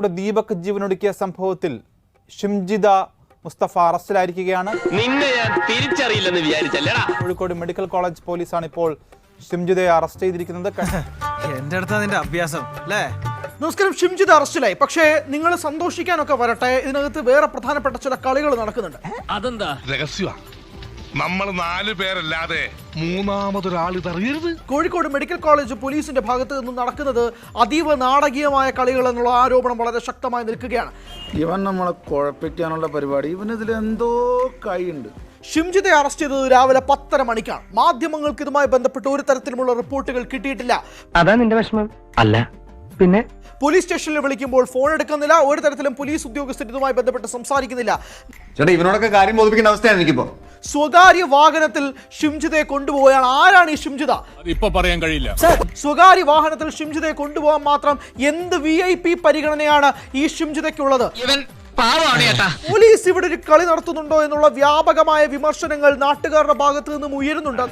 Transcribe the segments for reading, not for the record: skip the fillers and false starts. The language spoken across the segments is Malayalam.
ഡോക്ടർ ദീപക് ജീവനൊടുക്കിയ സംഭവത്തിൽ ഷിംജിത മുസ്തഫ അറസ്റ്റിലായിരിക്കുകയാണ്. കോഴിക്കോട് മെഡിക്കൽ കോളേജ് പോലീസാണ് ഇപ്പോൾ ഷിംജിതയെ അറസ്റ്റ് ചെയ്തിരിക്കുന്നത്. എന്റെ അടുത്ത് അതിന്റെ അഭ്യാസം അല്ലേ? നമസ്കാരം. ഷിംജിത അറസ്റ്റിലായി, പക്ഷേ നിങ്ങൾ സന്തോഷിക്കാനൊക്കെ വരട്ടെ, ഇതിനകത്ത് വേറെ പ്രധാനപ്പെട്ട ചില കളികൾ നടക്കുന്നുണ്ട്. അതെന്താ? രഹസ്യമാണ്. നമ്മൾ 4 പേരല്ലാതെ മൂന്നാമതൊരാൾ ഇതറിയരുത്. കോഴിക്കോട് മെഡിക്കൽ കോളേജ് പോലീസിന്റെ ഭാഗത്ത് നിന്നും നടക്കുന്നത് അതീവ നാടകീയമായ കളികൾ എന്നുള്ള ആരോപണം വളരെ ശക്തമായി നിൽക്കുകയാണ്. ഇവൻ നമ്മളെ കുഴപ്പിക്കാനുള്ള പരിപാടി, ഇവനിതിൽ എന്തോ കൈയുണ്ട്. ഷിംജിതയെ അറസ്റ്റ് ചെയ്തത് രാവിലെ 10:30 മണിക്കാണ്. മാധ്യമങ്ങൾക്ക് ഇതുമായി ബന്ധപ്പെട്ട് ഒരു തരത്തിലുമുള്ള റിപ്പോർട്ടുകൾ കിട്ടിയിട്ടില്ല. അതാ നിന്റെ വിഷമം? അല്ല പിന്നെ. പോലീസ് സ്റ്റേഷനിൽ വിളിക്കുമ്പോൾ ഫോൺ എടുക്കുന്നില്ല. ഒരു തരത്തിലും പോലീസ് ഉദ്യോഗസ്ഥർ ഇതുമായി ബന്ധപ്പെട്ട് സംസാരിക്കുന്നില്ല. ചേട്ടാ, ഇവനോടൊക്കെ കാര്യം ബോധിപ്പിക്കേണ്ട അവസ്ഥയാണ് എനിക്കിപ്പോ. സ്വകാര്യ വാഹനത്തിൽ ഷിംജിതയെ കൊണ്ടുപോവുകയാണ്. ആരാണ് ഈ ഷിംജിത? ഇപ്പൊ പറയാൻ കഴിയില്ല. സ്വകാര്യ വാഹനത്തിൽ ഷിംജിതയെ കൊണ്ടുപോകാൻ മാത്രം എന്ത് VIP പരിഗണനയാണ് ഈ ഷിംജിതയ്ക്കുള്ളത്? പോലീസ് ഇവിടെ ഒരു കളി നടത്തുന്നുണ്ടോ എന്നുള്ള വ്യാപകമായ വിമർശനങ്ങൾ നാട്ടുകാരുടെ ഭാഗത്ത് നിന്നും ഉയരുന്നുണ്ട്.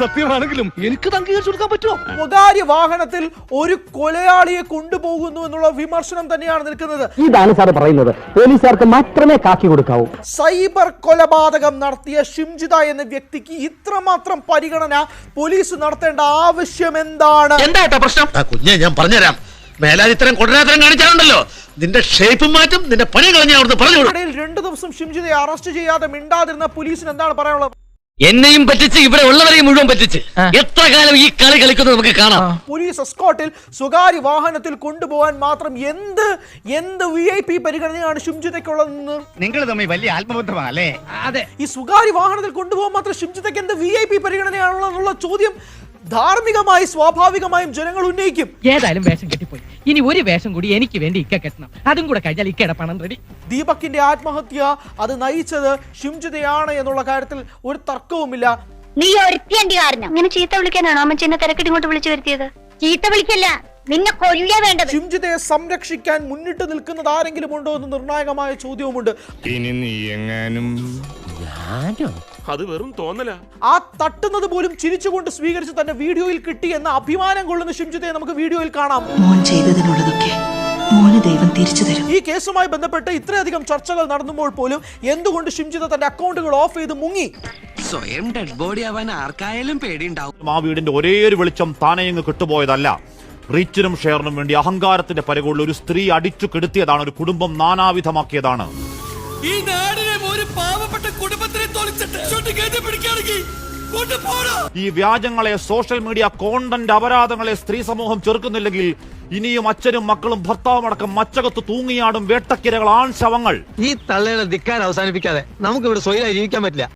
സത്യമാണെങ്കിലും എനിക്ക് അംഗീകരിച്ചു കൊടുക്കാൻ പറ്റുമോ? സ്വകാര്യ വാഹനത്തിൽ ഒരു കൊലയാളിയെ കൊണ്ടുപോകുന്നു എന്നുള്ള വിമർശനം തന്നെയാണ് നിൽക്കുന്നത്. ഇതാണ് സാർ പറയുന്നത്, പോലീസുകാർക്ക് മാത്രമേ കാക്കി കൊടുക്കാവൂ. സൈബർ കൊലപാതകം നടത്തിയ ഷിംജിത എന്ന വ്യക്തിക്ക് ഇത്രമാത്രം പരിഗണന പോലീസ് നടത്തേണ്ട ആവശ്യം എന്താണ്? എന്താ പ്രശ്നം? കുഞ്ഞെ, ഞാൻ പറഞ്ഞുതരാം. മേലാതിത്തരം കൊടരാത്തരം കാണിച്ചാലുണ്ടല്ലോ നിന്റെ ഷേപ്പും മാറ്റും, നിന്റെ പണി കളഞ്ഞ അവിടുന്ന് പറഞ്ഞു. 2 ദിവസം ഷിംജിതയെ അറസ്റ്റ് ചെയ്യാതെ മിണ്ടാതിരുന്ന പോലീസിന് എന്താണ് പറയാനുള്ളത്? എന്നെയും പറ്റിച്ച് ഇവിടെ ഉള്ളവരെയും മുഴുവൻ പറ്റിച്ച് എത്ര കാലം ഈ കളി കളിക്കുന്നത് നമുക്ക് കാണാം. പോലീസ് എസ്കോർട്ടിൽ സ്വകാര്യ വാഹനത്തിൽ കൊണ്ടുപോകാൻ മാത്രം എന്ത് VIP പരിഗണനയാണ് ഷിംജിതയ്ക്കുള്ളതെന്ന് നിങ്ങൾ തമ്മിൽ വലിയ ആത്മബന്ധമാണല്ലേ? അതെ. ഈ സ്വകാര്യ വാഹനത്തിൽ കൊണ്ടുപോകാൻ മാത്രം ഷിംജിതയ്ക്ക് എന്ത് VIP പരിഗണനയാണുള്ള ചോദ്യം ധാർമ്മികമായി സ്വാഭാവികമായും ജനങ്ങൾ ഉന്നയിക്കും. ഏതായാലും വേഷം കെട്ടിപ്പോയി, ഇനി ഒരു വേഷം കൂടി എനിക്ക് വേണ്ടി ഇക്ക കെട്ടണം. അതും കൂടെ കഴിഞ്ഞാൽ ഇക്കയുടെ പണം റെഡി. ദീപകിന്റെ ആത്മഹത്യ അത് നയിച്ചത് ഷിംജിതയാണ് എന്നുള്ള കാര്യത്തിൽ ഒരു തർക്കവുമില്ല. നീ ഒരുത്തിയണ്ടി കാരണം ഇങ്ങനെ ചീത്ത വിളിക്കാനാണോ അമ്മച്ചെന്നെ തിരക്കിട്ട് ഇങ്ങോട്ട് വിളിച്ചു വരുത്തിയത്? ചീത്ത വിളിക്കല്ല, നിന്നെ കൊല്ലുക വേണ്ടത്. ഷിംജിതയെ സംരക്ഷിക്കാൻ മുന്നിട്ട് നിൽക്കുന്നത് ആരെങ്കിലും ഉണ്ടോ എന്ന് നിർണായകമായ ചോദ്യവുമുണ്ട്. ഇനി നീ എങ്ങാനും അത് വെറും തോന്നല. ആ തട്ടുന്നത് പോലും ചിരിച്ചുകൊണ്ട് സ്വീകരിച്ച് തന്നെ വീഡിയോയിൽ കിട്ടി എന്ന അഭിമാനം കൊള്ളുന്ന ഷിംജിതയെ നമുക്ക് വീഡിയോയിൽ കാണാം. മോൻ ചെയ്തതിനുള്ളതൊക്കെ മോന് ദൈവം തിരിച്ചു തരും. ഈ കേസുമായി ബന്ധപ്പെട്ട് ഇത്രയധികം ചർച്ചകൾ നടന്നുമ്പോൾ പോലും എന്തുകൊണ്ട് ഷിംജിത തന്റെ അക്കൗണ്ടുകൾ ഓഫ് ചെയ്ത് മുങ്ങി? സ്വയം ഡെഡ് ബോഡി ആവാൻ ആർക്കായാലും പേടിയുണ്ടാവും. ആ വീടിന്റെ ഒരേ ഒരു വെളിച്ചം താനെയങ്ങ് കിട്ടുപോയതല്ല. റീച്ചിനും ഷെയറിനും വേണ്ടി അഹങ്കാരത്തിന്റെ പരകുള്ള ഒരു സ്ത്രീ അടിച്ചു കെടുത്തിയതാണ്, ഒരു കുടുംബം നാനാവിധമാക്കിയതാണ്. ഈ നാടിനെ ഒരു പാവപ്പെട്ട കുടുംബത്തിനെ ഈ വ്യാജങ്ങളെ, സോഷ്യൽ മീഡിയ കോണ്ടന്റ് അപരാധങ്ങളെ സ്ത്രീ സമൂഹം ചെറുക്കുന്നില്ലെങ്കിൽ ഇനിയും അച്ഛനും മക്കളും ഭർത്താവും അടക്കം മച്ചകത്ത് തൂങ്ങിയാടും വേട്ടക്കിരകൾ, ആൺ ശവങ്ങൾ. ഈ തള്ളയുടെ ധിക്കാരം അവസാനിപ്പിക്കാതെ നമുക്ക് ഇവിടെ സ്വയം ജീവിക്കാൻ പറ്റില്ല.